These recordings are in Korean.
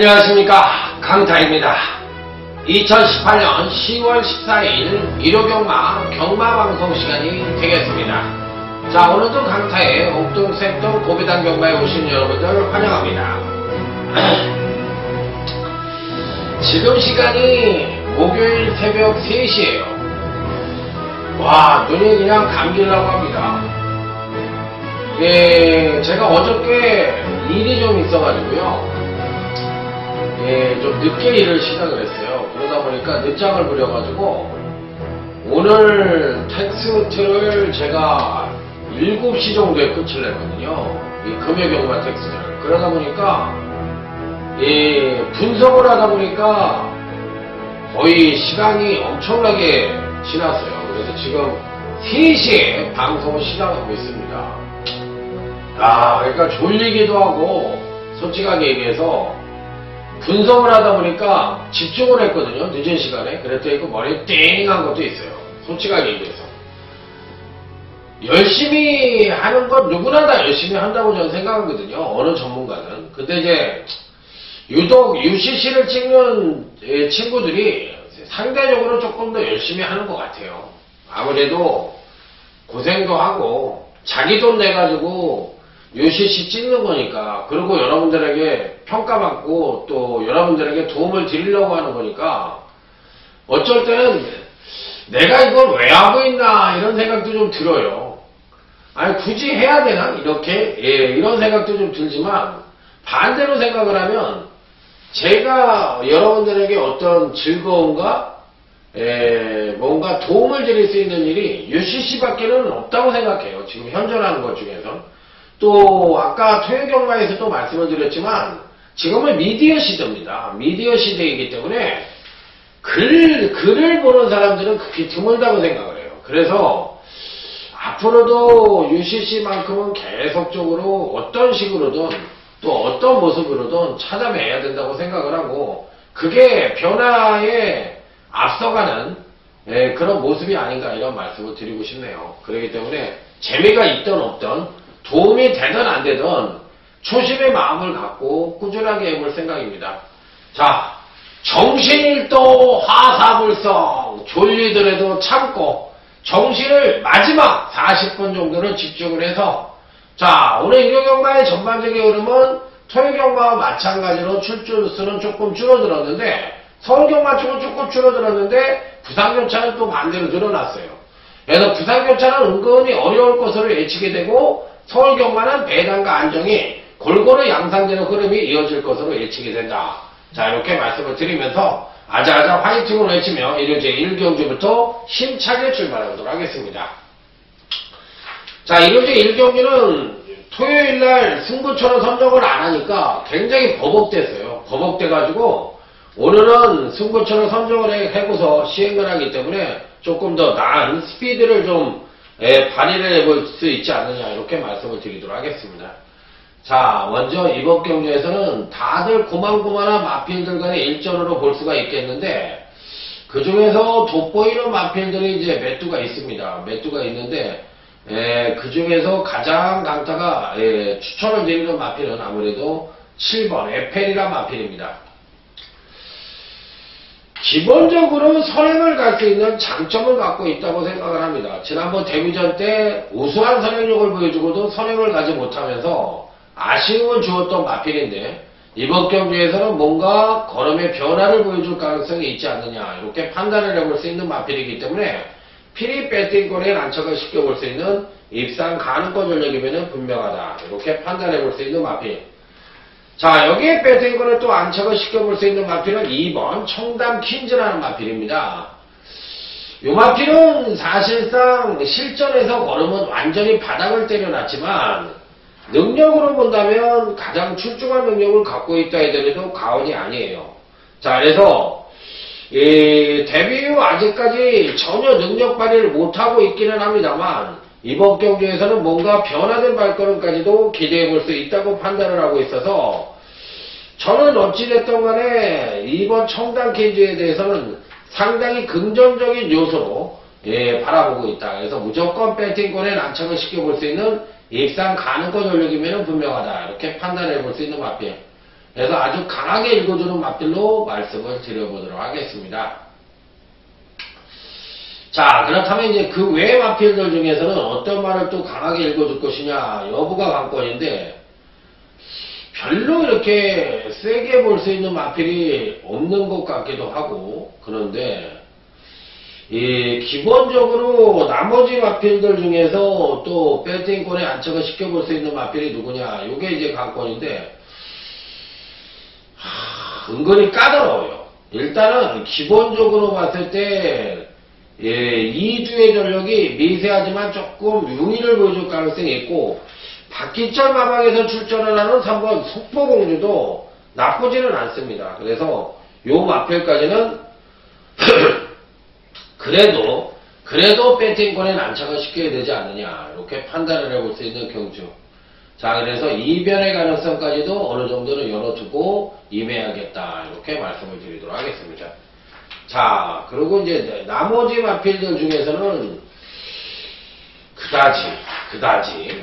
안녕하십니까, 강타입니다. 2018년 10월 14일 일요경마 경마방송 시간이 되겠습니다. 자, 오늘도 강타의 옥동생동 고비당 경마에 오신 여러분들 환영합니다. 지금 시간이 목요일 새벽 3시에요 와, 눈이 그냥 감기려고 합니다. 제가 어저께 일이 좀 있어가지고요. 좀 늦게 일을 시작을 했어요. 그러다 보니까 늦잠을 부려가지고 오늘 텍스트를 제가 7시 정도에 끝을 냈거든요. 이 금요경마 텍스트를. 그러다 보니까 분석을 하다 보니까 거의 시간이 엄청나게 지났어요. 그래서 지금 3시에 방송을 시작하고 있습니다. 그러니까 졸리기도 하고 솔직하게 얘기해서 분석을 하다 보니까 집중을 했거든요. 늦은 시간에. 그랬더니 그 머리에 띵한 것도 있어요. 솔직하게 얘기해서. 열심히 하는 건 누구나 다 열심히 한다고 저는 생각하거든요. 어느 전문가는. 근데 이제 유독 UCC를 찍는 친구들이 상대적으로 조금 더 열심히 하는 것 같아요. 아무래도 고생도 하고 자기 돈 내가지고 UCC 찍는 거니까, 그리고 여러분들에게 평가받고 또 여러분들에게 도움을 드리려고 하는 거니까 어쩔 때는 내가 이걸 왜 하고 있나 이런 생각도 좀 들어요. 아니 굳이 해야 되나 이렇게 이런 생각도 좀 들지만, 반대로 생각을 하면 제가 여러분들에게 어떤 즐거움과 뭔가 도움을 드릴 수 있는 일이 UCC밖에는 없다고 생각해요. 지금 현존하는 것 중에서. 또 아까 토요경마에서도 말씀을 드렸지만 지금은 미디어 시대입니다. 미디어 시대이기 때문에 글을 보는 사람들은 그렇게 드물다고 생각을 해요. 그래서 앞으로도 UCC만큼은 계속적으로 어떤 식으로든 또 어떤 모습으로든 찾아내야 된다고 생각을 하고, 그게 변화에 앞서가는 그런 모습이 아닌가 이런 말씀을 드리고 싶네요. 그렇기 때문에 재미가 있든 없든 도움이 되든 안 되든 초심의 마음을 갖고 꾸준하게 해볼 생각입니다. 자, 정신일도 화사불성, 졸리더라도 참고 정신을 마지막 40분 정도는 집중을 해서, 자, 오늘 일요경마의 전반적인 흐름은 토요경마와 마찬가지로 출전수는 조금 줄어들었는데, 서울경마 쪽은 조금 줄어들었는데 부산교차는 또 반대로 늘어났어요. 그래서 부산교차는 은근히 어려울 것으로 예측이 되고, 서울경마는 배당과 안정이 골고루 양상되는 흐름이 이어질 것으로 예측이 된다. 자, 이렇게 말씀을 드리면서 아자아자 화이팅을 외치며 일요 제1경주부터 힘차게 출발하도록 하겠습니다. 자, 일요 제1경주는 토요일날 승부처럼 선정을 안 하니까 굉장히 버벅댔어요. 버벅대가지고 오늘은 승부처럼 선정을 하고서 시행을 하기 때문에 조금 더 나은 스피드를 좀 발휘를 해볼 수 있지 않느냐 이렇게 말씀을 드리도록 하겠습니다. 자, 먼저 이번 경주에서는 다들 고만고만한 마필들 간의 일전으로 볼 수가 있겠는데, 그 중에서 돋보이는 마필들이 이제 몇 두가 있습니다. 몇 두가 있는데 그 중에서 가장 강타가 추천을 드리는 마필은 아무래도 7번 에펠이란 마필입니다. 기본적으로 선행을 갈 수 있는 장점을 갖고 있다고 생각을 합니다. 지난번 데뷔전 때 우수한 선행력을 보여주고도 선행을 가지 못하면서 아쉬움을 주었던 마필인데, 이번 경기에서는 뭔가 걸음의 변화를 보여줄 가능성이 있지 않느냐 이렇게 판단을 해볼 수 있는 마필이기 때문에 피리 배팅권에 난척을 시켜볼 수 있는 입상 가능권 전력이면 분명하다 이렇게 판단해볼 수 있는 마필. 자, 여기에 배팅권을 또 안착을 시켜볼 수 있는 마필은 2번 청담 퀸즈라는 마필입니다. 이 마필은 사실상 실전에서 걸으면 완전히 바닥을 때려놨지만 능력으로 본다면 가장 출중한 능력을 갖고 있다 하더라도 과언이 아니에요. 자, 그래서 데뷔 후 아직까지 전혀 능력 발휘를 못하고 있기는 합니다만 이번 경기에서는 뭔가 변화된 발걸음까지도 기대해볼 수 있다고 판단을 하고 있어서 저는 어찌됐든 간에 이번 청담 퀸즈에 대해서는 상당히 긍정적인 요소로 바라보고 있다. 그래서 무조건 배팅권에 난착을 시켜볼 수 있는 입상 가능권 전력이면 분명하다. 이렇게 판단해 볼 수 있는 마필. 그래서 아주 강하게 읽어주는 맛들로 말씀을 드려보도록 하겠습니다. 자, 그렇다면 이제 그 외의 마필들 중에서는 어떤 말을 또 강하게 읽어줄 것이냐 여부가 관건인데, 별로 이렇게 세게 볼 수 있는 마필이 없는 것 같기도 하고, 그런데 기본적으로 나머지 마필들 중에서 또 배팅권에 안착을 시켜볼 수 있는 마필이 누구냐, 요게 이제 관건인데, 은근히 까다로워요. 일단은 기본적으로 봤을 때 이주의 전력이 미세하지만 조금 유의를 보여줄 가능성이 있고, 박기철 마방에서 출전을 하는 3번 속보공주도 나쁘지는 않습니다. 그래서 요 마필까지는 그래도 배팅권에 안착을 시켜야 되지 않느냐, 이렇게 판단을 해볼 수 있는 경주. 자, 그래서 이변의 가능성까지도 어느 정도는 열어두고 임해야겠다, 이렇게 말씀을 드리도록 하겠습니다. 자, 그리고 이제 나머지 마필들 중에서는 그다지.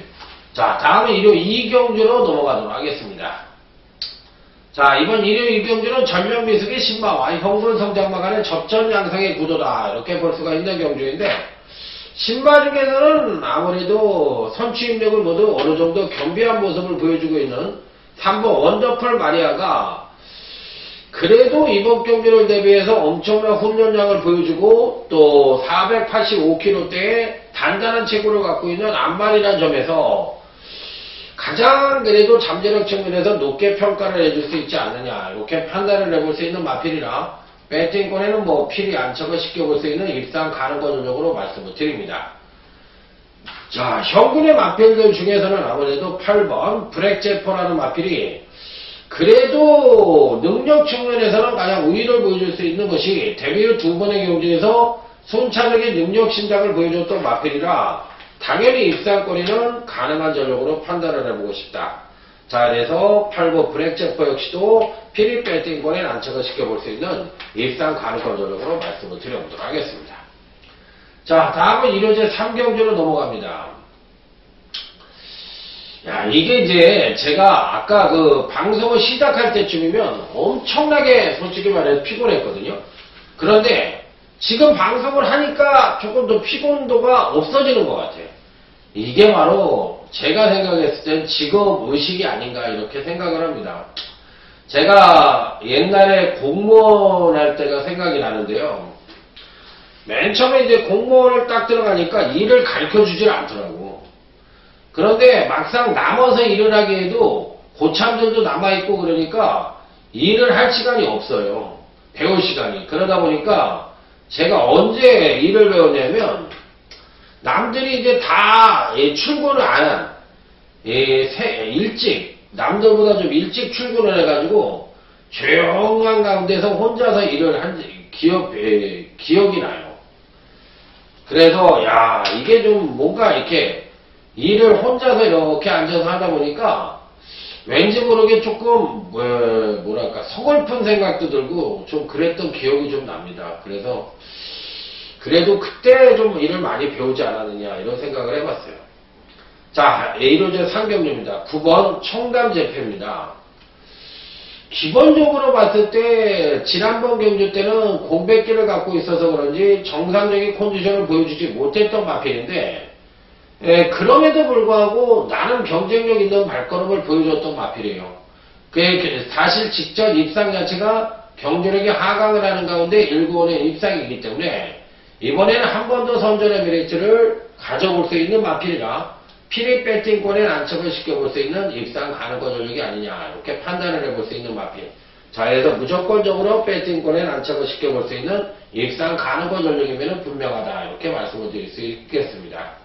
자, 다음은 일요 2경주로 넘어가도록 하겠습니다. 자, 이번 일요 2경주는 전면미숙의 신마와 형굴성장마 간의 접전 양상의 구도다, 이렇게 볼 수가 있는 경주인데, 신마 중에서는 아무래도 선취 입력을 모두 어느 정도 겸비한 모습을 보여주고 있는 3번 원더풀 마리아가 그래도 이번 경기를 대비해서 엄청난 훈련량을 보여주고, 또 485kg대의 단단한 체구를 갖고 있는 안말이라는 점에서 가장 그래도 잠재력 측면에서 높게 평가를 해줄 수 있지 않느냐, 이렇게 판단을 해볼 수 있는 마필이라 배팅권에는 뭐 필히 안착을 시켜볼 수 있는 입상 가능성 전적으로 말씀을 드립니다. 자, 현군의 마필들 중에서는 아무래도 8번 브렉제퍼라는 마필이 그래도 능력 측면에서는 가장 우위를 보여줄 수 있는 것이 데뷔 후 2번의 경주에서 순차적인 능력 신장을 보여줬던 마필이라 당연히 입상권에는 가능한 전력으로 판단을 해보고 싶다. 자, 그래서 8번 브렉제퍼 역시도 필히 배팅권에 안착을 시켜볼 수 있는 입상 가능한 전력으로 말씀을 드려보도록 하겠습니다. 자, 다음은 1호제 3경주로 넘어갑니다. 야, 이게 이제 제가 아까 그 방송을 시작할 때쯤이면 엄청나게 솔직히 말해서 피곤했거든요. 그런데 지금 방송을 하니까 조금 더 피곤도가 없어지는 것 같아요. 이게 바로 제가 생각했을 땐 직업의식이 아닌가, 이렇게 생각을 합니다. 제가 옛날에 공무원 할 때가 생각이 나는데요. 맨 처음에 이제 공무원을 딱 들어가니까 일을 가르쳐 주질 않더라고. 그런데 막상 남아서 일을 하기에도 고참들도 남아있고 그러니까 일을 할 시간이 없어요. 배울 시간이. 그러다 보니까 제가 언제 일을 배웠냐면, 남들이 이제 다 출근을 안 한, 남들보다 좀 일찍 출근을 해가지고 조용한 가운데서 혼자서 일을 한 기억이 나요. 그래서 야, 이게 좀 뭔가 이렇게 일을 혼자서 이렇게 앉아서 하다 보니까 왠지 모르게 조금 뭐랄까 서글픈 생각도 들고 좀 그랬던 기억이 좀 납니다. 그래서 그래도 그때 좀 일을 많이 배우지 않았느냐, 이런 생각을 해봤어요. 자, A로제 3경주입니다. 9번 청담제패입니다. 기본적으로 봤을 때 지난번 경주 때는 공백기를 갖고 있어서 그런지 정상적인 컨디션을 보여주지 못했던 마필인데, 그럼에도 불구하고 나름 경쟁력 있는 발걸음을 보여줬던 마필이에요. 사실 직전 입상 자체가 경주력이 하강을 하는 가운데 1군의 입상이기 때문에 이번에는 한 번 더 선전의 메리트를 가져볼 수 있는 마필이라 필히 배팅권에 안착을 시켜볼 수 있는 입상 가능한 전력이 아니냐, 이렇게 판단을 해볼 수 있는 마필. 자, 그래서 무조건적으로 배팅권에 안착을 시켜볼 수 있는 입상 가능한 전력이면 분명하다, 이렇게 말씀을 드릴 수 있겠습니다.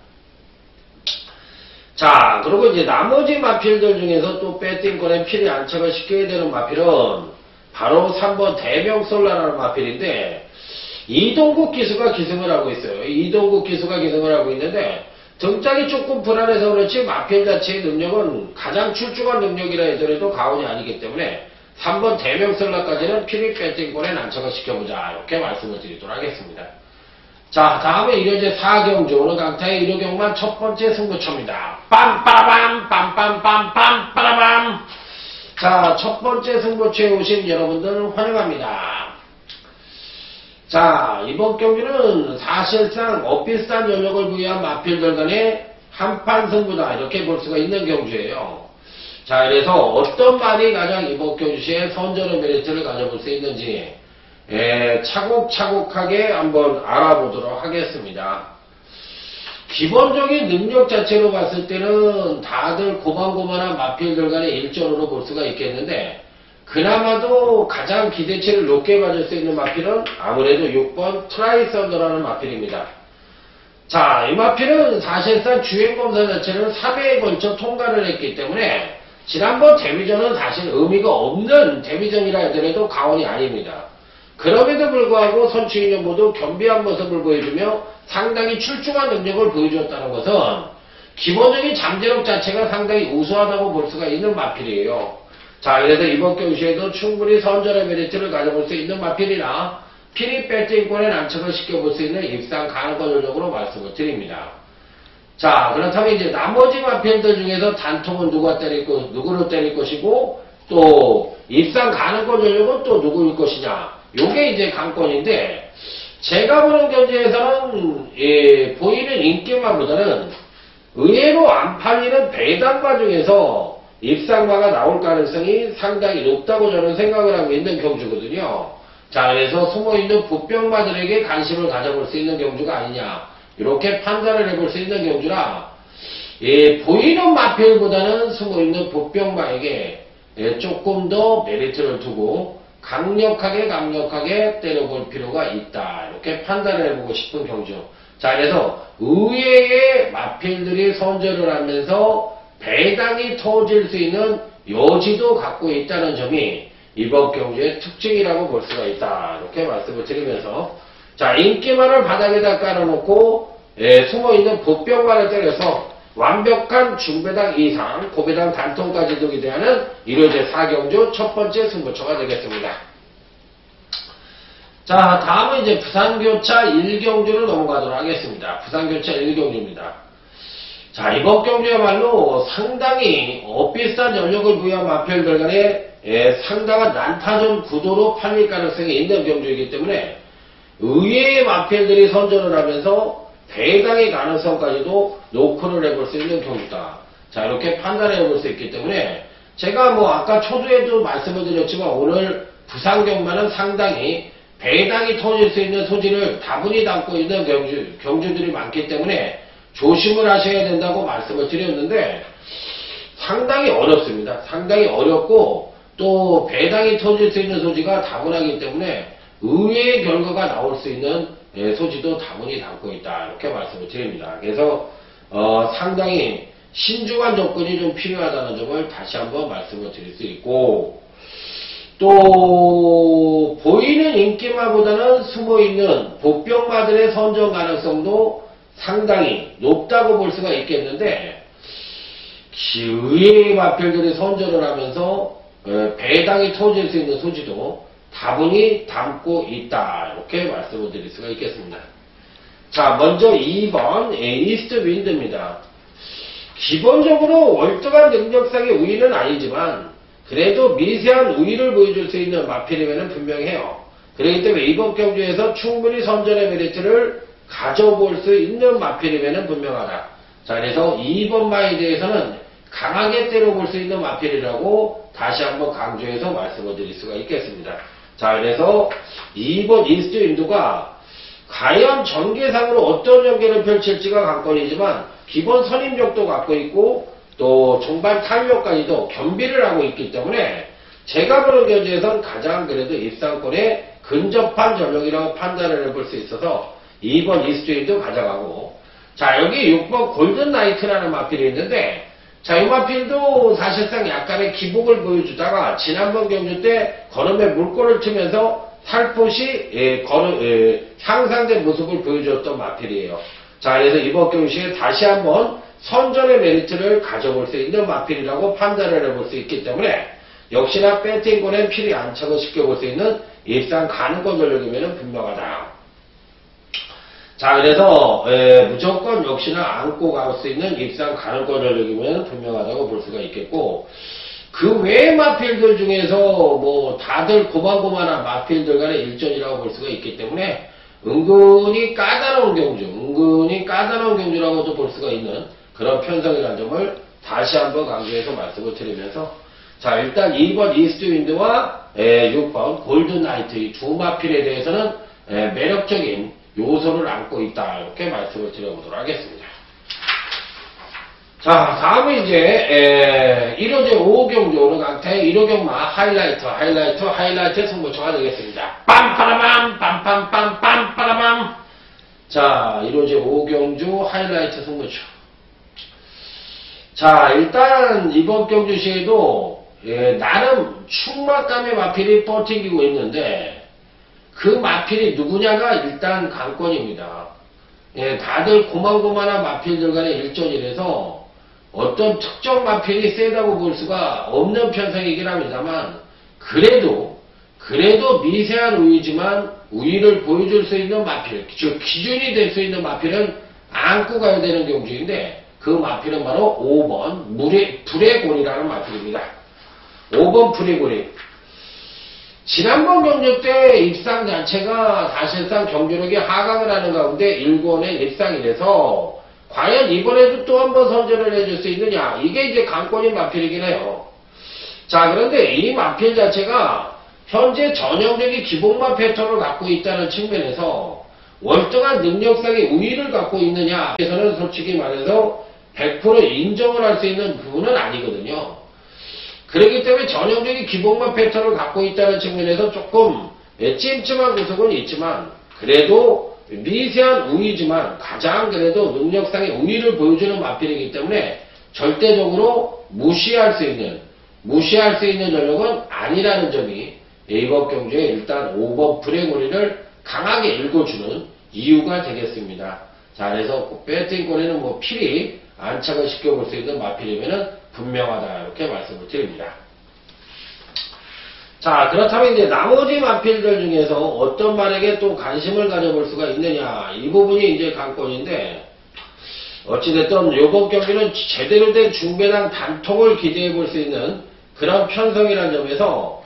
자, 그리고 이제 나머지 마필들 중에서 또 배팅권에 필히 안착을 시켜야 되는 마필은 바로 3번 대명솔라라는 마필인데, 이동국 기수가 기승을 하고 있어요. 이동국 기수가 기승을 하고 있는데, 등짝이 조금 불안해서 그렇지 마필 자체의 능력은 가장 출중한 능력이라 해서라도 가온이 아니기 때문에 3번 대명설라까지는 필립 배팅권에 안착을 시켜보자, 이렇게 말씀을 드리도록 하겠습니다. 자, 다음에 1호제 4경주, 오늘 강타의 1호경만 첫 번째 승부처입니다. 빰빠라밤 빰빰빰빰 빠라밤. 자, 첫 번째 승부처에 오신 여러분들 환영합니다. 자, 이번 경기는 사실상 엇비슷한 전력을 부여한 마필들 간의 한판 승부다, 이렇게 볼 수가 있는 경주예요. 자, 그래서 어떤 말이 가장 이번 경주시에 선전의 메리트를 가져볼 수 있는지 차곡차곡하게 한번 알아보도록 하겠습니다. 기본적인 능력 자체로 봤을 때는 다들 고만고만한 마필들 간의 일전으로 볼 수가 있겠는데, 그나마도 가장 기대치를 높게 받을 수 있는 마필은 아무래도 6번 트라이썬더라는 마필입니다. 자, 이 마필은 사실상 주행검사 자체를 3회에 걸쳐 통과를 했기 때문에 지난번 데뷔전은 사실 의미가 없는 데뷔전이라 하더라도 과언이 아닙니다. 그럼에도 불구하고 선출인연 모두 겸비한 모습을 보여주며 상당히 출중한 능력을 보여주었다는 것은 기본적인 잠재력 자체가 상당히 우수하다고 볼 수가 있는 마필이에요. 자, 그래서 이번 경주에도 충분히 선전의 메리트를 가져볼 수 있는 마필이나 피리 배팅권에 난척을 시켜볼 수 있는 입상 가능성 전력으로 말씀을 드립니다. 자, 그렇다면 이제 나머지 마필들 중에서 단통은 누구를 때릴 것이고, 또 입상 가능성 전력은 또 누구일 것이냐, 요게 이제 관건인데, 제가 보는 경주에서는 보이는 인기만보다는 의외로 안 팔리는 배당마 중에서 입상마가 나올 가능성이 상당히 높다고 저는 생각을 하고 있는 경주거든요. 자, 그래서 숨어있는 부병마들에게 관심을 가져볼 수 있는 경주가 아니냐, 이렇게 판단을 해볼 수 있는 경주라, 보이는 마필보다는 숨어있는 부병마에게 조금 더 메리트를 두고 강력하게 때려볼 필요가 있다, 이렇게 판단을 해보고 싶은 경주. 자, 그래서 의외의 마필들이 선전을 하면서 배당이 터질 수 있는 여지도 갖고 있다는 점이 이번 경주의 특징이라고 볼 수가 있다, 이렇게 말씀을 드리면서, 자, 인기만을 바닥에다 깔아놓고 숨어있는 부병만을 때려서 완벽한 중배당 이상, 고배당 단통까지도 기대하는 1호제 4경주 첫 번째 승부처가 되겠습니다. 자, 다음은 이제 부산교차 1경주를 넘어가도록 하겠습니다. 부산교차 1경주입니다. 자, 이번 경주야말로 상당히 엇비슷한 전력을 부여한 마필들 간에 상당한 난타전 구도로 팔릴 가능성이 있는 경주이기 때문에 의외의 마필들이 선전을 하면서 배당의 가능성까지도 노크를 해볼 수 있는 경주다. 자, 이렇게 판단해 볼 수 있기 때문에 제가 아까 초두에도 말씀을 드렸지만 오늘 부산경마는 상당히 배당이 터질 수 있는 소지를 다분히 담고 있는 경주들이 많기 때문에 조심을 하셔야 된다고 말씀을 드렸는데, 상당히 어렵습니다. 상당히 어렵고 또 배당이 터질 수 있는 소지가 다분하기 때문에 의외의 결과가 나올 수 있는 소지도 다분히 담고 있다, 이렇게 말씀을 드립니다. 그래서 상당히 신중한 접근이 좀 필요하다는 점을 다시 한번 말씀을 드릴 수 있고, 또 보이는 인기마보다는 숨어있는 복병마들의 선전 가능성도 상당히 높다고 볼 수가 있겠는데, 의외의 마필들이 선전을 하면서 배당이 터질 수 있는 소지도 다분히 담고 있다, 이렇게 말씀을 드릴 수가 있겠습니다. 자, 먼저 2번 이스트 윈드입니다. 기본적으로 월등한 능력상의 우위는 아니지만 그래도 미세한 우위를 보여줄 수 있는 마필이면 분명해요. 그렇기 때문에 이번 경주에서 충분히 선전의 메리트를 가져볼 수 있는 마필이면 분명하다. 자, 그래서 2번 마에 대해서는 강하게 때려볼 수 있는 마필이라고 다시 한번 강조해서 말씀을 드릴 수가 있겠습니다. 자, 그래서 2번 이스트 윈드가 과연 전개상으로 어떤 전개를 펼칠지가 관건이지만 기본 선임력도 갖고 있고 또 종반 타이어까지도 겸비를 하고 있기 때문에 제가 보는 견지에선 가장 그래도 입상권에 근접한 전력이라고 판단을 해볼 수 있어서 2번 이스트 윈드 가져가고, 자, 여기 6번 골든 나이트라는 마필이 있는데, 자, 이 마필도 사실상 약간의 기복을 보여주다가 지난번 경주 때 걸음에 물꼬를 트면서 살포시 향상된 모습을 보여주었던 마필이에요. 자, 그래서 이번 경주에 다시 한번 선전의 메리트를 가져볼 수 있는 마필이라고 판단을 해볼 수 있기 때문에 역시나 배팅권에 필히 안착을 시켜볼 수 있는 입상 가능권 전력이면 분명하다. 자, 그래서 무조건 역시나 안고 갈 수 있는 입상 가능권 전력이면 분명하다고 볼 수가 있겠고, 그 외의 마필들 중에서 뭐 다들 고만고만한 마필들 간의 일전이라고 볼 수가 있기 때문에 은근히 까다로운 경주라고도 볼 수가 있는 그런 편성이라는 점을 다시 한번 강조해서 말씀을 드리면서, 자, 일단 2번 이스트윈드와 6번 골든나이트 이 두 마필에 대해서는 매력적인 요소를 안고 있다, 이렇게 말씀을 드려보도록 하겠습니다. 자, 다음은 이제 1호제 5경주 오늘 강타의 1호 경마 하이라이트 승부처가 되겠습니다. 빰빠라밤 빰빰빰빰빠라밤. 자, 1호제 5경주 하이라이트 승부처. 자, 일단 이번 경주 시에도 나름 충막감의 마필이 뻗팅기고 있는데 그 마필이 누구냐가 일단 관건입니다. 다들 고만고만한 마필들 간의 일전이라서 어떤 특정 마필이 세다고 볼 수가 없는 편성이긴 합니다만, 그래도 미세한 우위지만 우위를 보여줄 수 있는 마필, 즉 기준이 될 수 있는 마필은 안고 가야 되는 경주인데, 그 마필은 바로 5번 불의 골이라는 마필입니다. 5번 불의 골이 지난번 경주 때 입상 자체가 사실상 경주력이 하강을 하는 가운데 1권의 입상이라서 과연 이번에도 또 한 번 선전을 해줄 수 있느냐, 이게 이제 관건인 마필이긴 해요. 자, 그런데 이 마필 자체가 현재 전형적인 기본마 패턴을 갖고 있다는 측면에서 월등한 능력상의 우위를 갖고 있느냐, 에서는 솔직히 말해서 100% 인정을 할 수 있는 부분은 아니거든요. 그렇기 때문에 전형적인 기본마 패턴을 갖고 있다는 측면에서 조금 찜찜한 구석은 있지만, 그래도 미세한 우위지만 가장 그래도 능력상의 우위를 보여주는 마필이기 때문에 절대적으로 무시할 수 있는 전력은 아니라는 점이 이번 경주에 일단 5번 불의 고리를 강하게 읽어주는 이유가 되겠습니다. 자, 그래서 배팅골에는 뭐 필히 안착을 시켜볼 수 있는 마필이면은 분명하다, 이렇게 말씀을 드립니다. 자, 그렇다면 이제 나머지 마필들 중에서 어떤 말에게 또 관심을 가져볼 수가 있느냐, 이 부분이 이제 관건인데, 어찌됐든 이번 경기는 제대로 된 중배당 단통을 기대해 볼 수 있는 그런 편성이라는 점에서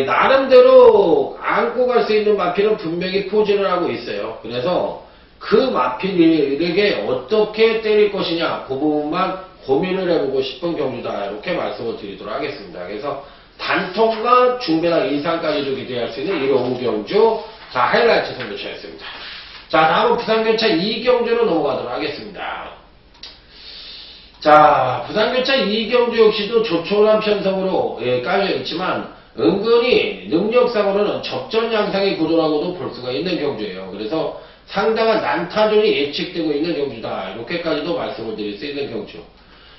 나름대로 안고 갈 수 있는 마필은 분명히 포진을 하고 있어요. 그래서 그 마필에게 어떻게 때릴 것이냐, 그 부분만 고민을 해보고 싶은 경주다, 이렇게 말씀을 드리도록 하겠습니다. 그래서 단통과 중배당 이상까지도 기대할 수 있는 1호 경주, 자, 하이라이트 승부처였습니다. 자, 다음은 부산교차 2경주로 넘어가도록 하겠습니다. 자, 부산교차 2경주 역시도 조촐한 편성으로 깔려있지만 은근히 능력상으로는 접전 양상의 구도라고도 볼 수가 있는 경주예요. 그래서 상당한 난타전이 예측되고 있는 경주다, 이렇게까지도 말씀을 드릴 수 있는 경주.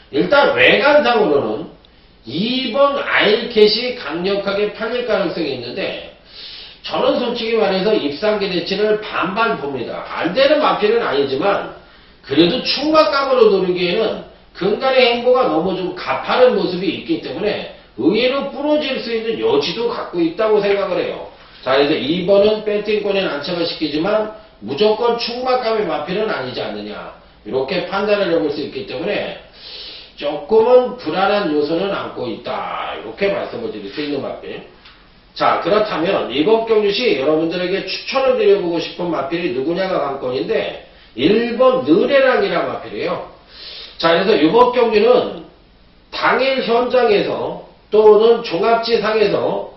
일단 외관상으로는 2번 아일캣이 강력하게 팔릴 가능성이 있는데, 저는 솔직히 말해서 입상 기대치를 반반 봅니다. 안 되는 마필은 아니지만 그래도 충막감으로 노리기에는 근간의 행보가 너무 좀 가파른 모습이 있기 때문에 의외로 부러질 수 있는 여지도 갖고 있다고 생각을 해요. 자, 그래서 2번은 배팅권에 안착을 시키지만 무조건 충막감의 마필은 아니지 않느냐, 이렇게 판단을 해볼 수 있기 때문에 조금은 불안한 요소는 안고 있다, 이렇게 말씀을 드릴 수 있는 마필. 자, 그렇다면 이번 경주 시 여러분들에게 추천을 드려보고 싶은 마필이 누구냐가 관건인데, 1번 느레랑이라는 마필이에요. 자, 그래서 이번 경주는 당일 현장에서 또는 종합지상에서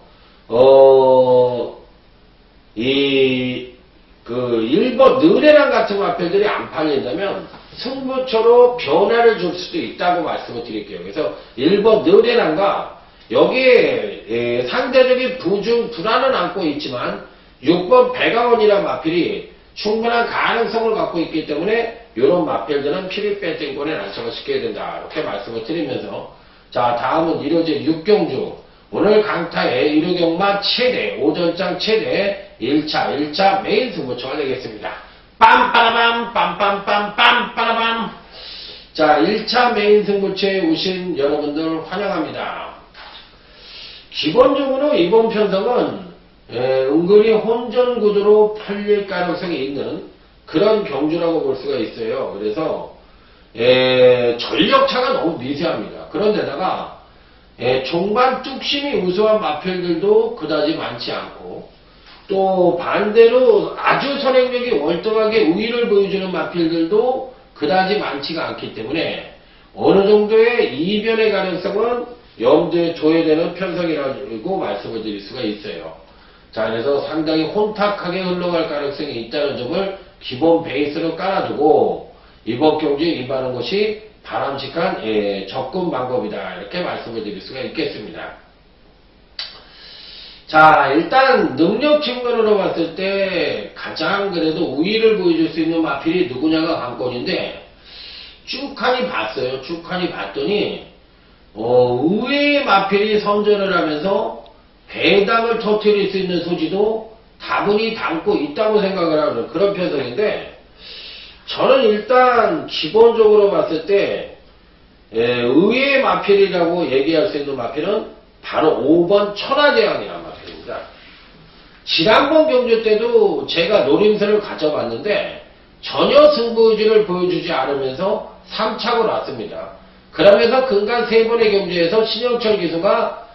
1번 느레랑 같은 마필들이 안 팔린다면 승부처로 변화를 줄 수도 있다고 말씀을 드릴게요. 그래서 1번 느레랑과 여기에 상대적인 불안은 안고 있지만 6번 배강원이라는 마필이 충분한 가능성을 갖고 있기 때문에 이런 마필들은 필히 배팅권에 안착을 시켜야 된다, 이렇게 말씀을 드리면서, 자, 다음은 1호제 6경주 오늘 강타의 1호 경마 최대 5전장 최대 1차 메인 승부처가 되겠습니다. 빰빠라밤 빰빰빰 빰빠라밤. 자, 1차 메인 승부처에 오신 여러분들 환영합니다. 기본적으로 이번 편성은 은근히 혼전 구도로 팔릴 가능성이 있는 그런 경주라고 볼 수가 있어요. 그래서 전력차가 너무 미세합니다. 그런데다가 종반 뚝심이 우수한 마필들도 그다지 많지 않고, 또 반대로 아주 선행력이 월등하게 우위를 보여주는 마필들도 그다지 많지가 않기 때문에 어느 정도의 이변의 가능성은 염두에 둬야 되는 편성이라고 말씀을 드릴 수가 있어요. 자, 그래서 상당히 혼탁하게 흘러갈 가능성이 있다는 점을 기본 베이스로 깔아두고 이번 경주에 임하는 것이 바람직한 접근 방법이다, 이렇게 말씀을 드릴 수가 있겠습니다. 자, 일단 능력 측면으로 봤을 때 가장 그래도 우위를 보여줄 수 있는 마필이 누구냐가 관건인데, 쭉하니 봤어요. 쭉하니 봤더니 의외의 마필이 선전을 하면서 배당을 터뜨릴 수 있는 소지도 다분히 담고 있다고 생각을 하는 그런 편성인데, 저는 일단 기본적으로 봤을 때 의외의 마필이라고 얘기할 수 있는 마필은 바로 5번 천하제왕이라는 마필입니다. 지난번 경주 때도 제가 노림수를 가져봤는데 전혀 승부의지를 보여주지 않으면서 3착으로 왔습니다. 그러면서 근간 3번의 경주에서 신영철 기수가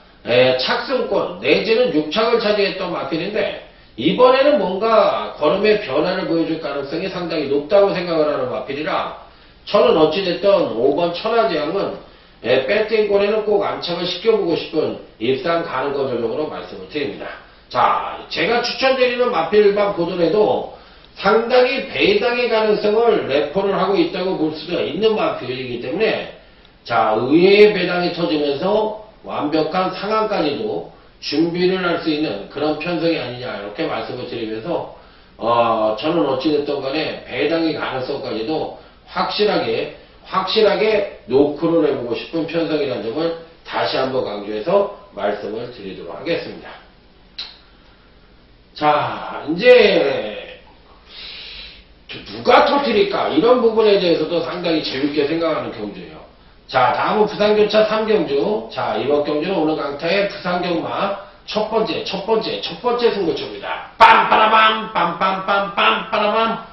착승권 내지는 6착을 차지했던 마필인데, 이번에는 뭔가 걸음의 변화를 보여줄 가능성이 상당히 높다고 생각을 하는 마필이라 저는 어찌됐든 5번 천하제왕은 배팅권에는 꼭 안착을 시켜보고 싶은 입상 가능거 전력으로 말씀을 드립니다. 자, 제가 추천드리는 마필만 보더라도 상당히 배당의 가능성을 레포를 하고 있다고 볼 수가 있는 마필이기 때문에, 자, 의외의 배당이 터지면서 완벽한 상황까지도 준비를 할 수 있는 그런 편성이 아니냐, 이렇게 말씀을 드리면서 저는 어찌됐든 간에 배당의 가능성까지도 확실하게 노크를 해보고 싶은 편성이라는 점을 다시 한번 강조해서 말씀을 드리도록 하겠습니다. 자, 이제 누가 터뜨릴까, 이런 부분에 대해서도 상당히 재밌게 생각하는 경주예요. 자, 다음은 부산교차 3경주. 자, 이번 경주는 오늘 강타의 부산경마 첫 번째 승부처입니다. 빰빠라밤, 빰빰빰빰, 빠라밤.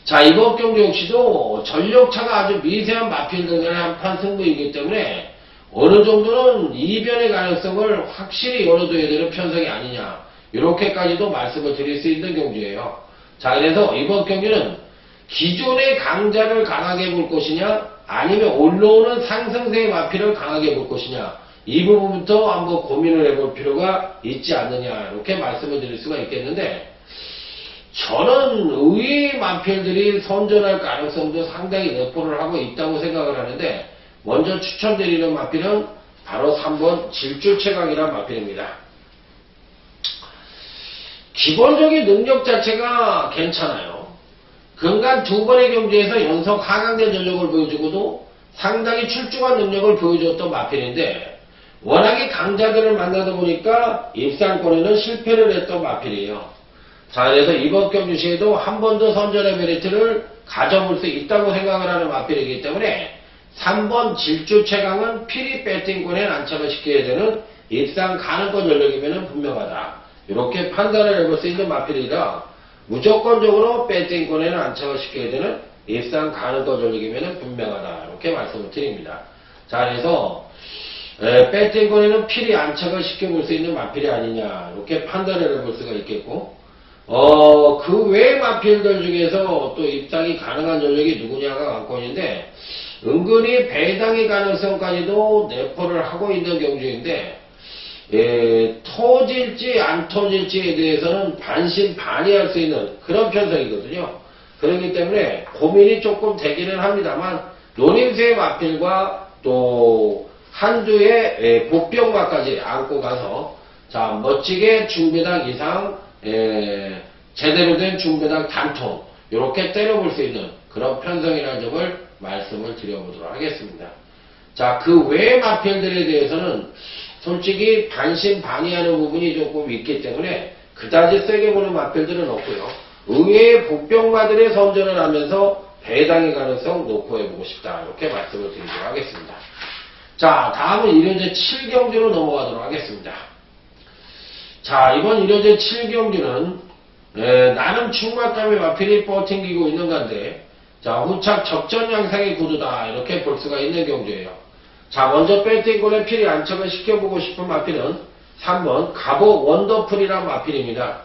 자, 이번 경주 역시도 전력차가 아주 미세한 마필들 간의 한판 승부이기 때문에 어느 정도는 이변의 가능성을 확실히 열어둬야 되는 편성이 아니냐, 이렇게까지도 말씀을 드릴 수 있는 경주예요. 자, 그래서 이번 경주는 기존의 강자를 강하게 볼 것이냐, 아니면 올라오는 상승세의 마필을 강하게 볼 것이냐, 이 부분부터 한번 고민을 해볼 필요가 있지 않느냐, 이렇게 말씀을 드릴 수가 있겠는데, 저는 의외의 마필들이 선전할 가능성도 상당히 내포를 하고 있다고 생각을 하는데, 먼저 추천드리는 마필은 바로 3번 질주최강이라는 마필입니다. 기본적인 능력 자체가 괜찮아요. 근간 2번의 경주에서 연속 하강된 전력을 보여주고도 상당히 출중한 능력을 보여줬던 마필인데, 워낙에 강자들을 만나다 보니까 입상권에는 실패를 했던 마필이에요. 자, 그래서 이번 경주 시에도 한 번 더 선전의 메리트를 가져볼 수 있다고 생각을 하는 마필이기 때문에 3번 질주 최강은 필히 배팅권에 안착을 시켜야 되는 입상 가능권 전력이면 분명하다, 이렇게 판단을 해볼 수 있는 마필이라 무조건적으로 배팅권에는 안착을 시켜야 되는 입상 가능권 전력이면 분명하다, 이렇게 말씀을 드립니다. 자, 그래서 배팅권에는 필히 안착을 시켜볼 수 있는 마필이 아니냐, 이렇게 판단을 해볼 수가 있겠고, 그 외의 마필들 중에서 또 입상이 가능한 전력이 누구냐가 관건인데, 은근히 배당의 가능성까지도 내포를 하고 있는 경주인데, 터질지 안 터질지에 대해서는 반신반의할 수 있는 그런 편성이거든요. 그렇기 때문에 고민이 조금 되기는 합니다만, 노림수의 마필과 또 한두의 복병마까지 안고 가서, 자, 멋지게 중배당 이상 제대로 된 중배당 단통, 이렇게 때려볼 수 있는 그런 편성이라는 점을 말씀을 드려보도록 하겠습니다. 자, 그 외의 마필들에 대해서는 솔직히 반신반의하는 부분이 조금 있기 때문에 그다지 세게 보는 마필들은 없고요. 의외의 복병마들의 선전을 하면서 배당의 가능성 놓고 해보고 싶다, 이렇게 말씀을 드리도록 하겠습니다. 자, 다음은 1호제 7경주로 넘어가도록 하겠습니다. 자, 이번 1호제 7경주는 나름 충만감의 마필이 버팅기고 있는 건데, 자, 후착 적전 양상의 구도다, 이렇게 볼 수가 있는 경주예요. 자, 먼저 배팅권에 필히 안착을 시켜보고 싶은 마필은 3번 갑옷 원더풀이란 마필입니다.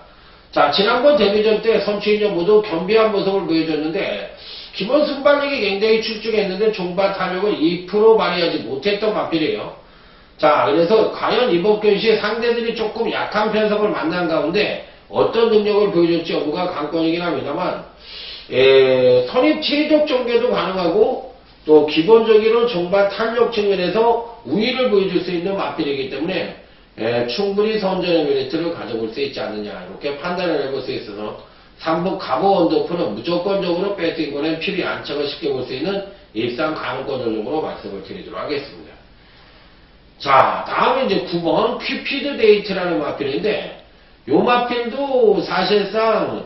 자, 지난번 데뷔전 때 선취인전 모두 겸비한 모습을 보여줬는데 기본 순발력이 굉장히 출중했는데 종반 탄력을 2% 발휘하지 못했던 마필이에요. 자, 그래서 과연 이번 경시 상대들이 조금 약한 편성을 만난 가운데 어떤 능력을 보여줄지 여부가 관건이긴 합니다만, 선입 체적 전개도 가능하고 또 기본적으로 종반 탄력 측면에서 우위를 보여줄 수 있는 마필이기 때문에 충분히 선전의 메리트를 가져볼 수 있지 않느냐 이렇게 판단을 해볼 수 있어서 3번 갑옷 원더풀은 무조건적으로 배팅권에 필히 안착을 시켜볼 수 있는 입상 가능권 전용으로 말씀을 드리도록 하겠습니다. 자, 다음에 이제 9번 큐피드 데이트라는 마필인데 요 마필도 사실상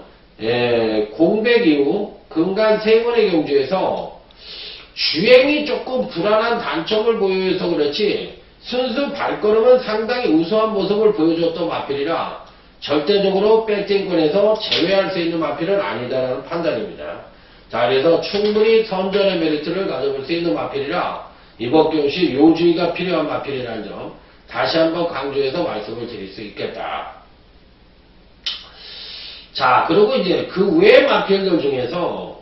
공백 이후 근간 3번의 경주에서 주행이 조금 불안한 단점을 보여서 그렇지 순수 발걸음은 상당히 우수한 모습을 보여줬던 마필이라 절대적으로 배팅권에서 제외할 수 있는 마필은 아니다라는 판단입니다. 자, 그래서 충분히 선전의 메리트를 가져볼 수 있는 마필이라 이번 경시 요주의가 필요한 마필이라는 점 다시 한번 강조해서 말씀을 드릴 수 있겠다. 자, 그리고 이제 그 외의 마필들 중에서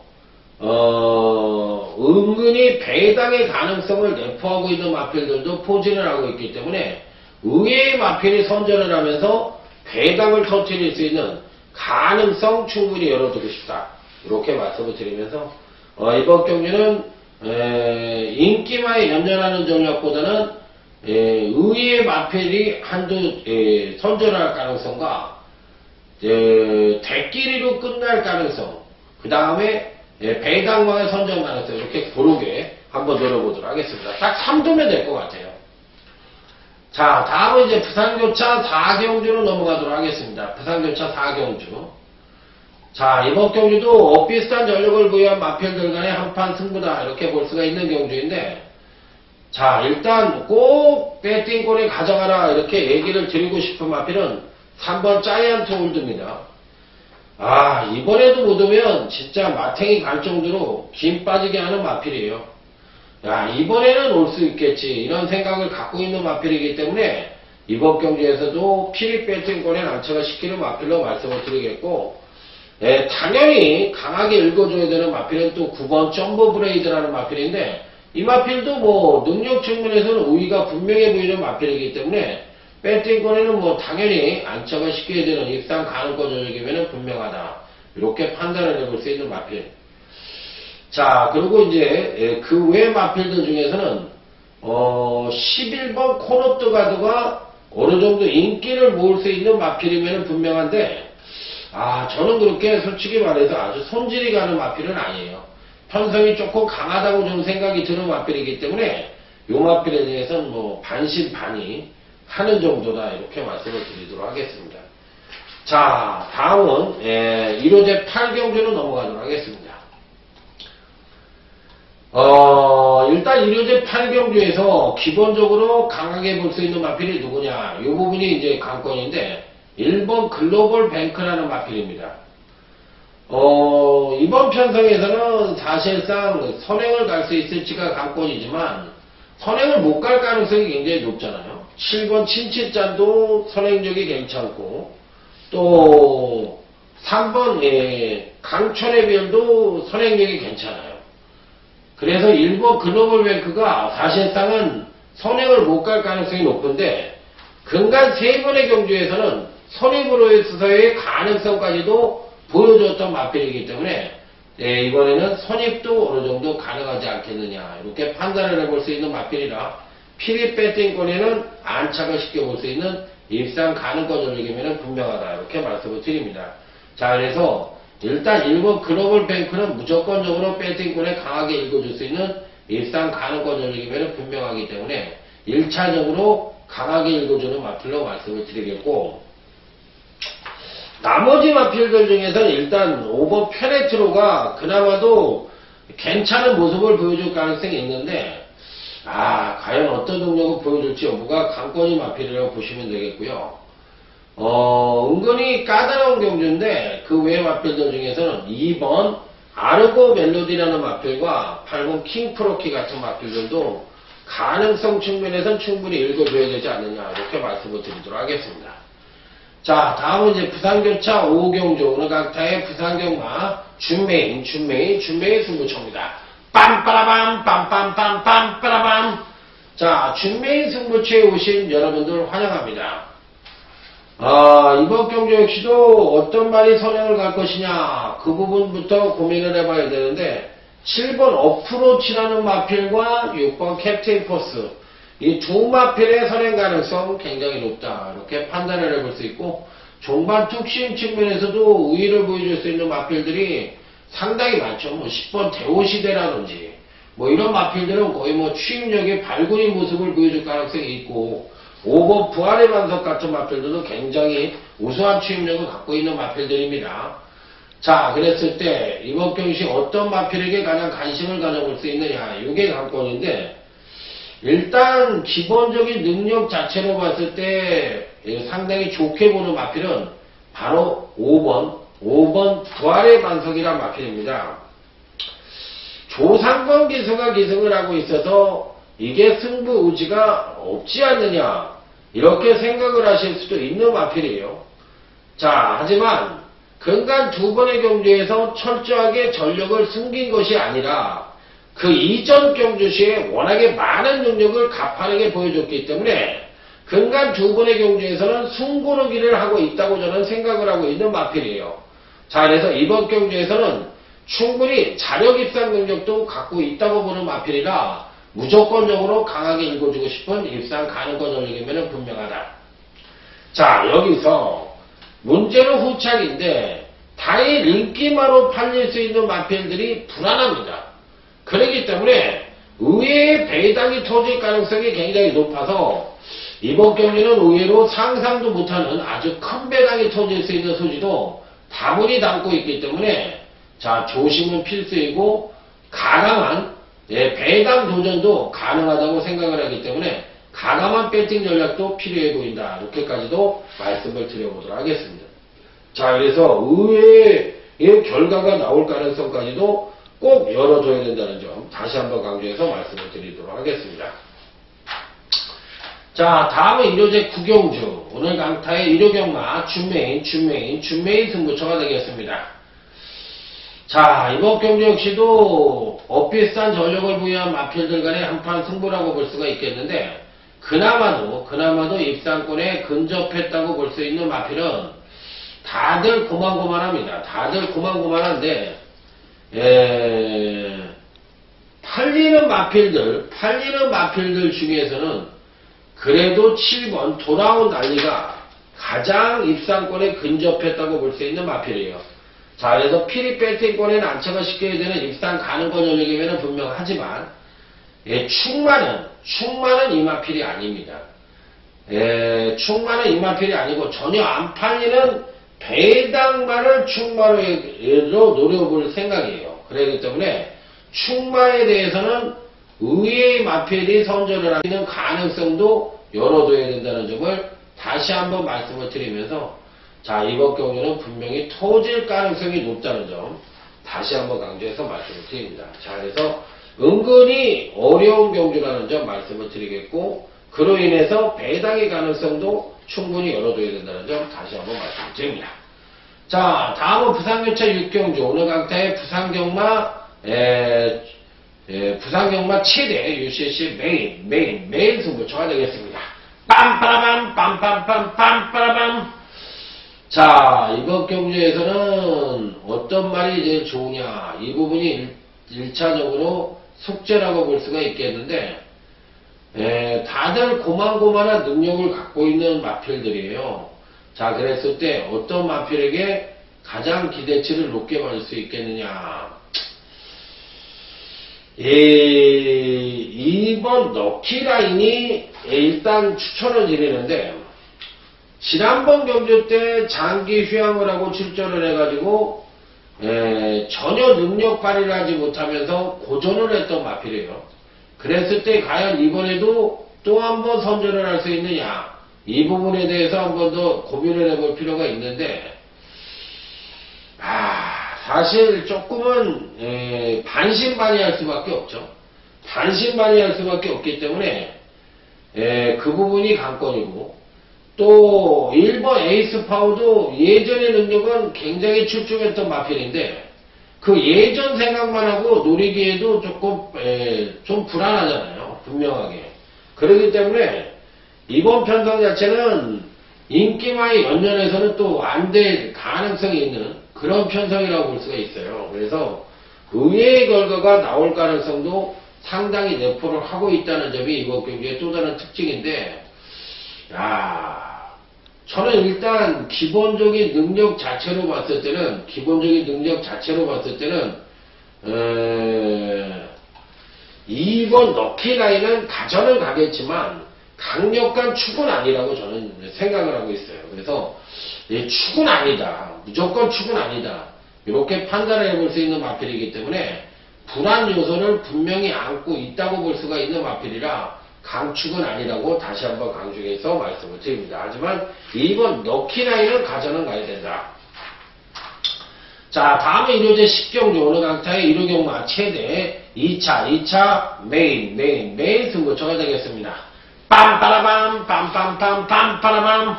은근히 배당의 가능성을 내포하고 있는 마필들도 포진을 하고 있기 때문에 의외의 마필이 선전을 하면서 배당을 터뜨릴 수 있는 가능성 충분히 열어두고 싶다. 이렇게 말씀을 드리면서 이번 경기는 인기마에 연연하는 전략보다는 의외의 마필이 한두 선전할 가능성과 대끼리로 끝날 가능성, 그 다음에 배당망의 선전 가능성 이렇게 고르게 한번 노려보도록 하겠습니다. 딱 3도면 될 것 같아요. 자, 다음은 이제 부산교차 4경주로 넘어가도록 하겠습니다. 부산교차 4경주. 자, 이번 경주도 비슷한 전력을 부여한 마필들 간의 한판 승부다 이렇게 볼 수가 있는 경주인데, 자, 일단 꼭 배팅권에 가져가라 이렇게 얘기를 드리고 싶은 마필은 3번 자이언트 홀드입니다. 아, 이번에도 못 오면 진짜 마탱이 갈 정도로 김 빠지게 하는 마필이에요. 야, 이번에는 올 수 있겠지 이런 생각을 갖고 있는 마필이기 때문에 이번 경기에서도 필히 배팅권에 안착을 시키는 마필로 말씀을 드리겠고, 당연히 강하게 읽어줘야 되는 마필은 또 9번 점버 브레이드라는 마필인데 이 마필도 뭐 능력 측면에서는 우위가 분명해 보이는 마필이기 때문에 배팅권에는 뭐 당연히 안착을 시켜야 되는 입상 가능권 전역이면 분명하다 이렇게 판단을 해볼 수 있는 마필. 자, 그리고 이제 그 외 마필들 중에서는 11번 코너트 가드가 어느 정도 인기를 모을 수 있는 마필이면 분명한데, 아, 저는 그렇게 솔직히 말해서 아주 손질이 가는 마필은 아니에요. 편성이 조금 강하다고 좀 생각이 드는 마필이기 때문에 요 마필에 대해서는 뭐 반신반의 하는 정도다 이렇게 말씀을 드리도록 하겠습니다. 자, 다음은 1호제 8경주로 넘어가도록 하겠습니다. 일단 1호제 8경주에서 기본적으로 강하게 볼 수 있는 마필이 누구냐, 이 부분이 이제 관건인데 1번 글로벌 뱅크라는 마필입니다. 이번 편성에서는 사실상 선행을 갈 수 있을지가 관건이지만 선행을 못 갈 가능성이 굉장히 높잖아요. 7번 친치짠도 선행력이 괜찮고 또 3번 강천의 별도 선행력이 괜찮아요. 그래서 1번 글로벌 뱅크가 사실상은 선행을 못 갈 가능성이 높은데 근간 3번의 경주에서는 선입으로서의 가능성까지도 보여줬던 마필이기 때문에 이번에는 선입도 어느 정도 가능하지 않겠느냐 이렇게 판단을 해볼 수 있는 마필이라 필히 배팅권에는 안착을 시켜볼 수 있는 입상 가능권 전역이면 분명하다 이렇게 말씀을 드립니다. 자, 그래서 일단 1번 글로벌 뱅크는 무조건적으로 배팅권에 강하게 읽어줄 수 있는 입상 가능권 전역이면 분명하기 때문에 1차적으로 강하게 읽어주는 마필로 말씀을 드리겠고, 나머지 마필들 중에서는 일단 5번 페네트로가 그나마도 괜찮은 모습을 보여줄 가능성이 있는데, 과연 어떤 능력을 보여줄지 여부가 관건이 마필이라고 보시면 되겠고요. 은근히 까다로운 경주인데 그 외 마필들 중에서는 2번 아르고 멜로디라는 마필과 8번 킹프로키 같은 마필들도 가능성 측면에선 충분히 읽어줘야 되지 않느냐 이렇게 말씀을 드리도록 하겠습니다. 자, 다음은 이제 부산교차 5경주 오늘 강타의 부산경마 준메인 승부처입니다. 빰빠라밤 빰빰빰빰 빠라밤. 자, 준메인 승부처에 오신 여러분들 환영합니다. 이번 경주 역시도 어떤 말이 선행을 갈 것이냐 그 부분부터 고민을 해봐야 되는데 7번 어프로치라는 마필과 6번 캡틴 포스 이 두 마필의 선행 가능성 굉장히 높다 이렇게 판단을 해볼 수 있고 종반 툭심 측면에서도 우위를 보여줄 수 있는 마필들이 상당히 많죠. 뭐 10번 대오시대라든지 뭐 이런 마필들은 거의 뭐 추임력의 발군인 모습을 보여줄 가능성이 있고 5번 부활의 반석 같은 마필들도 굉장히 우수한 추임력을 갖고 있는 마필들입니다. 자, 그랬을 때 이번 경시 어떤 마필에게 가장 관심을 가져볼 수 있느냐 이게 관건인데 일단 기본적인 능력 자체로 봤을 때 상당히 좋게 보는 마필은 바로 5번 부활의 반석이란 마필입니다. 조상권 기수가 기승을 하고 있어서 이게 승부 의지가 없지 않느냐 이렇게 생각을 하실 수도 있는 마필이에요. 자, 하지만 근간 두 번의 경주에서 철저하게 전력을 숨긴 것이 아니라 그 이전 경주 시에 워낙에 많은 능력을 가파르게 보여줬기 때문에 근간 두 번의 경주에서는 숨고르기를 하고 있다고 저는 생각을 하고 있는 마필이에요. 자, 그래서 이번 경주에서는 충분히 자력 입상 능력도 갖고 있다고 보는 마필이라 무조건적으로 강하게 읽어주고 싶은 입상 가능권 전력이면 분명하다. 자, 여기서 문제는 후착인데 다일 인기마로 팔릴 수 있는 마필들이 불안합니다. 그렇기 때문에 의외의 배당이 터질 가능성이 굉장히 높아서 이번 경기는 의외로 상상도 못하는 아주 큰 배당이 터질 수 있는 소지도 다분히 담고 있기 때문에 자, 조심은 필수이고 가감한 배당 도전도 가능하다고 생각을 하기 때문에 가감한 배팅 전략도 필요해 보인다. 이렇게까지도 말씀을 드려보도록 하겠습니다. 자, 그래서 의외의 결과가 나올 가능성까지도 꼭 열어줘야 된다는 점 다시 한번 강조해서 말씀을 드리도록 하겠습니다. 자, 다음은 1호제 구경주 오늘 강타의 1호경마 준메인 승부처가 되겠습니다. 자, 이번 경주 역시도 엇비슷한 전력을 부여한 마필들 간의 한판 승부라고 볼 수가 있겠는데 그나마도 입상권에 근접했다고 볼 수 있는 마필은 다들 고만고만합니다. 다들 고만고만한데 팔리는 마필들 중에서는 그래도 7번 돌아온 난리가 가장 입상권에 근접했다고 볼 수 있는 마필이에요. 자, 그래서 피리 배팅권에 난처가 시켜야 되는 입상 가능권 전력이면 분명하지만 충만은 이 마필이 아닙니다. 충만은 이 마필이 아니고 전혀 안 팔리는 배당만을 충마로 노려볼 생각이에요. 그렇기 때문에 충마에 대해서는 의외의 마필이 선전을 하는 가능성도 열어둬야 된다는 점을 다시 한번 말씀을 드리면서 자, 이번 경우는 분명히 터질 가능성이 높다는 점 다시 한번 강조해서 말씀을 드립니다. 자, 그래서 은근히 어려운 경주라는 점 말씀을 드리겠고 그로 인해서 배당의 가능성도 충분히 열어둬야 된다는 점 다시 한번 말씀을 드립니다. 자, 다음은 부산교차 6경주 오늘 강타의 부산경마 최대 UCC 메인 승부처가 되겠습니다. 빰빠라밤 빰빰빰빰 자, 이번 경주에서는 어떤 말이 제일 좋으냐 이 부분이 1차적으로 숙제라고 볼 수가 있겠는데 다들 고만고만한 능력을 갖고 있는 마필들이에요. 자, 그랬을 때 어떤 마필에게 가장 기대치를 높게 받을 수 있겠느냐 2번 럭키라인이 일단 추천을 드리는데 지난번 경주 때 장기 휴양을 하고 출전을 해가지고 전혀 능력 발휘를 하지 못하면서 고전을 했던 마필이에요. 그랬을 때 과연 이번에도 또 한 번 선전을 할 수 있느냐 이 부분에 대해서 한 번 더 고민을 해볼 필요가 있는데 사실 조금은 반신반의할 수밖에 없죠. 반신반의할 수밖에 없기 때문에 그 부분이 관건이고, 또 1번 에이스 파워도 예전의 능력은 굉장히 출중했던 마필인데 그 예전 생각만 하고 노리기에도 조금 좀 불안하잖아요. 분명하게. 그렇기 때문에 이번 편성 자체는 인기와의 연연해서는 또 안 될 가능성이 있는 그런 편성이라고 볼 수가 있어요. 그래서 의외의 결과가 나올 가능성도 상당히 내포를 하고 있다는 점이 이번 경기의 또 다른 특징인데, 저는 일단 기본적인 능력 자체로 봤을 때는, 2번 럭키라인은 가전은 가겠지만 강력한 축은 아니라고 저는 생각을 하고 있어요. 그래서 축은 아니다, 무조건 축은 아니다, 이렇게 판단을 해볼 수 있는 마필이기 때문에 불안 요소를 분명히 안고 있다고 볼 수가 있는 마필이라 강축은 아니라고 다시 한번 강조해서 말씀을 드립니다. 하지만 2번 럭키라인은 가전은 가야 된다. 자, 다음에 1호제 10경주 어느 강타의 1호 경마 최대 2차 메인 승부처가 되겠습니다. 빰빠라밤 빰빰빰 빰빠라밤.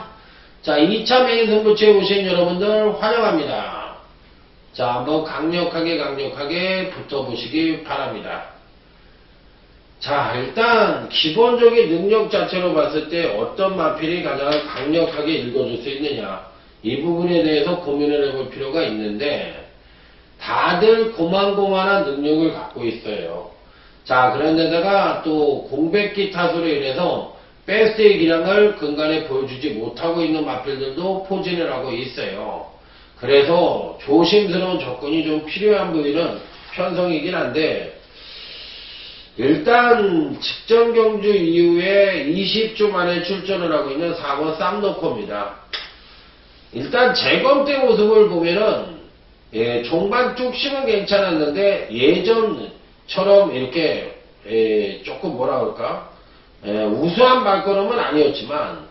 자, 2차 메인 승부처에 오신 여러분들 환영합니다. 자, 한번 강력하게 붙어보시기 바랍니다. 자, 일단 기본적인 능력 자체로 봤을 때 어떤 마필이 가장 강력하게 읽어줄 수 있느냐, 이 부분에 대해서 고민을 해볼 필요가 있는데, 다들 고만고만한 능력을 갖고 있어요. 자, 그런데다가 또 공백기 타수로 인해서 베스트의 기량을 근간에 보여주지 못하고 있는 마필들도 포진을 하고 있어요. 그래서 조심스러운 접근이 좀 필요한 부위는 편성이긴 한데, 일단 직전 경주 이후에 20주 만에 출전을 하고 있는 4번 쌈노코입니다. 일단 재검대 모습을 보면은 종반 뚝심은 괜찮았는데 예전처럼 이렇게 조금 뭐라 그럴까, 우수한 발걸음은 아니었지만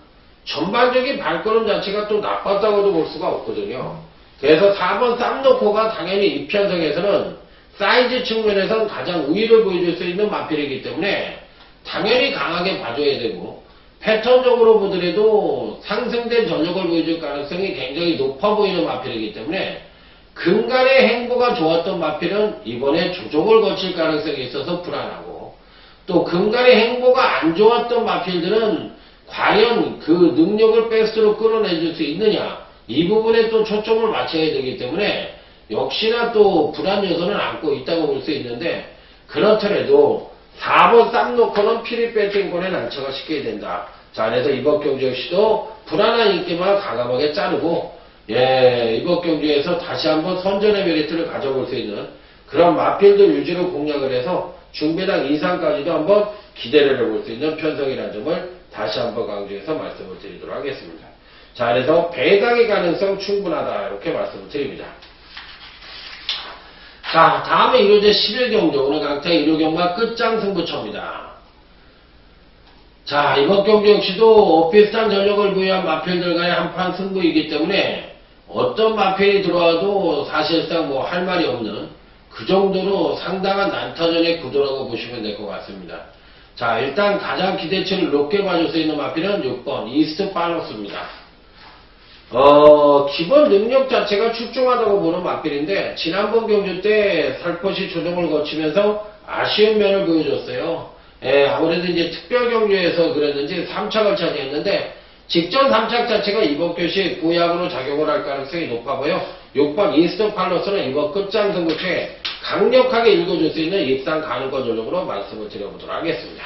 전반적인 발걸음 자체가 또 나빴다고도 볼 수가 없거든요. 그래서 4번 쌈노코가 당연히 이 편성에서는 사이즈 측면에서는 가장 우위를 보여줄 수 있는 마필이기 때문에 당연히 강하게 봐줘야 되고, 패턴적으로 보더라도 상승된 전력을 보여줄 가능성이 굉장히 높아 보이는 마필이기 때문에 근간의 행보가 좋았던 마필은 이번에 조정을 거칠 가능성이 있어서 불안하고, 또 근간의 행보가 안 좋았던 마필들은 과연 그 능력을 베스트로 끌어내줄 수 있느냐, 이 부분에 또 초점을 맞춰야 되기 때문에 역시나 또 불안 요소는 안고 있다고 볼 수 있는데, 그렇더라도 4번 쌈노코는 피리 배팅권에 난처가 시켜야 된다. 자, 그래서 이번 경주 역시도 불안한 인기만 과감하게 자르고, 이번 경주에서 다시 한번 선전의 메리트를 가져볼 수 있는 그런 마필들 유지를 공략을 해서 중배당 이상까지도 한번 기대를 해볼 수 있는 편성이라는 점을 다시 한번 강조해서 말씀을 드리도록 하겠습니다. 자, 그래서 배당의 가능성 충분하다, 이렇게 말씀을 드립니다. 자, 다음에 1호제 11경주 오늘 강타 1호 경마 끝장 승부처입니다. 자, 이번 경주 역시도 비슷한 전력을 부여한 마필들과의 한판 승부이기 때문에 어떤 마필이 들어와도 사실상 뭐 할 말이 없는 그 정도로 상당한 난타전의 구도라고 보시면 될 것 같습니다. 자, 일단 가장 기대치를 높게 봐줄 수 있는 마필은 6번 이스트 팔로스입니다. 기본 능력 자체가 출중하다고 보는 마필인데, 지난번 경주 때 살포시 조정을 거치면서 아쉬운 면을 보여줬어요. 아무래도 이제 특별 경주에서 그랬는지 3착을 차지했는데, 직전 3착 자체가 이번 교시 부약으로 작용을 할 가능성이 높아 보여 6번 이스트 팔로스는 이번 끝장 승부처에 강력하게 읽어줄 수 있는 입상 가능권 전력으로 말씀을 드려보도록 하겠습니다.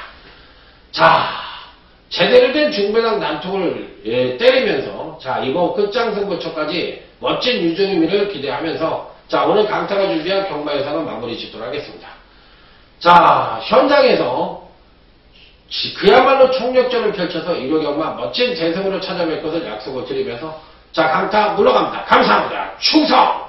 자, 제대로 된 중배당 난통을 때리면서, 자, 이번 끝장 승부처까지 멋진 유종의미를 기대하면서, 자, 오늘 강타가 준비한 경마 예상은 마무리 짓도록 하겠습니다. 자, 현장에서 그야말로 총력전을 펼쳐서 1호 경마 멋진 대승으로 찾아뵐 것을 약속을 드리면서, 자, 강타 물러갑니다. 감사합니다. 충성!